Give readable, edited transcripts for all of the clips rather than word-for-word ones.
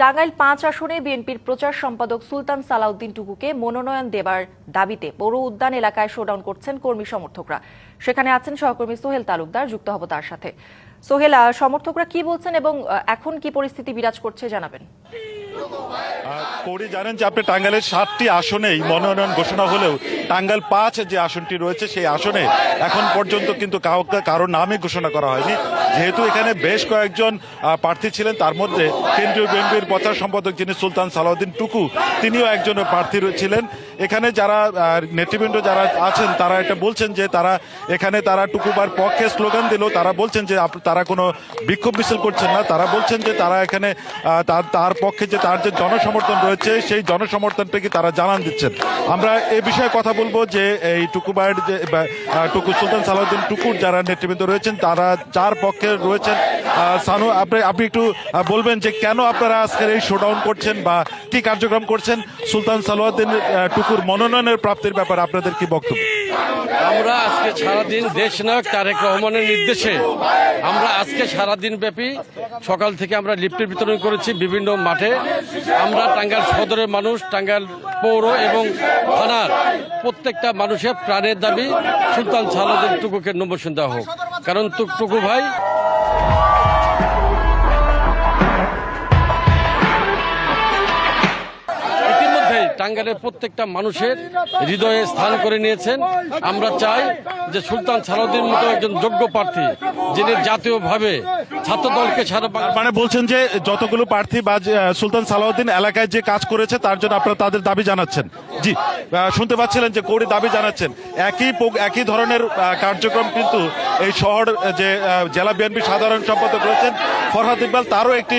টাঙ্গাইল ৫ আসনে বিএনপির প্রচার সম্পাদক সুলতান সালাউদ্দিন টুকুকে মনোনয়ন দেবার দাবিতে পৌর উদ্যান এলাকায় শোডাউন করছেন কর্মী সমর্থকরা। সেখানে আছেন সহকর্মী সোহেল তালুকদার, যুক্ত হব তার সাথে। সোহেল, সমর্থকরা কি বলছেন এবং এখন কি পরিস্থিতি বিরাজ করছে জানাবেন। কৌরি, জানেন যে আপনি টাঙ্গাইলের ৭টি আসনেই মনোনয়ন ঘোষণা হলেও টাঙ্গাইল ৫ যে আসনটি রয়েছে সেই আসনে এখন পর্যন্ত কিন্তু কারো নামই ঘোষণা করা হয়নি। যেহেতু এখানে বেশ কয়েকজন প্রার্থী ছিলেন, তার মধ্যে কেন্দ্রীয় বিএনপির প্রচার সম্পাদক যিনি সুলতান সালাউদ্দিন টুকু, তিনিও একজন প্রার্থী ছিলেন। এখানে যারা নেতৃবৃন্দ যারা আছেন তারা এটা বলছেন যে তারা টুকুবার পক্ষে স্লোগান দিলেও তারা বলছেন যে তারা কোনো বিক্ষোভ মিছিল করছেন না। তারা বলছেন যে তারা এখানে তার পক্ষে যে তার যে জনসমর্থন রয়েছে সেই জনসমর্থনটাকে তারা জানান দিচ্ছেন। আমরা এই বিষয়ে কথা বলবো যে এই টুকুবার যে টুকু সুলতান সালাউদ্দিন টুকুর যারা নেতৃবৃন্দ রয়েছেন তারা যার পক্ষে রয়েছেন। সানু, আপনি একটু বলবেন যে কেন আপনারা আজকের এই শোডাউন করছেন বা কি কার্যক্রম করছেন? সুলতান সালাউদ্দিন টুকুর মনোনয়নের প্রাপ্তির ব্যাপারে আপনাদের কি বক্তব্য? আমরা আজকে সারাদিন দেশনায়ক তারেক রহমানের নির্দেশে আমরা আজকে সারাদিন ব্যাপী সকাল থেকে আমরা লিফটের বিতরণ করেছি বিভিন্ন মাঠে। আমরা টাঙ্গাইল সদরের মানুষ, টাঙ্গাইল পৌর এবং থানার প্রত্যেকটা মানুষের প্রাণের দাবি সুলতান সালাউদ্দিন টুকুকে নমিনেশন দেওয়া হোক। কারণ টুকু ভাই টাঙ্গাইলের প্রত্যেকটা মানুষের হৃদয়ে স্থান করে নিয়েছেন। আমরা চাই যে সুলতান সালাউদ্দিন মতো একজন যোগ্য প্রার্থী যিনি জাতীয়ভাবে ছাত্রদলকে মানে বলছেন যে যতগুলো প্রার্থী বা সুলতান সালাউদ্দিন এলাকায় যে কাজ করেছে তার জন্য আপনারা তাদের দাবি জানাচ্ছেন। জি, শুনতে পাচ্ছিলেন যে কৌড়ি দাবি জানাচ্ছেন। একই ধরনের কার্যক্রম কিন্তু এই শহর যে জেলা বিএনপি সাধারণ সম্পাদক রয়েছেন ফরহাদ ইকবাল, তারও একটি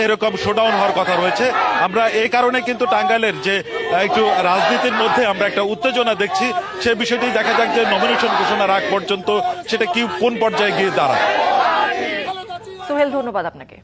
এরকম শোডাউন হওয়ার কথা রয়েছে। আমরা এই কারণে কিন্তু টাঙ্গাইলের যে একটু রাজনীতির মধ্যে আমরা একটা উত্তেজনা দেখছি, সে বিষয়টি দেখা যাক যে নমিনেশন ঘোষণার আগ পর্যন্ত সেটা কোন পর্যায়ে গিয়ে দাঁড়ায়। সোহেল, ধন্যবাদ আপনাকে।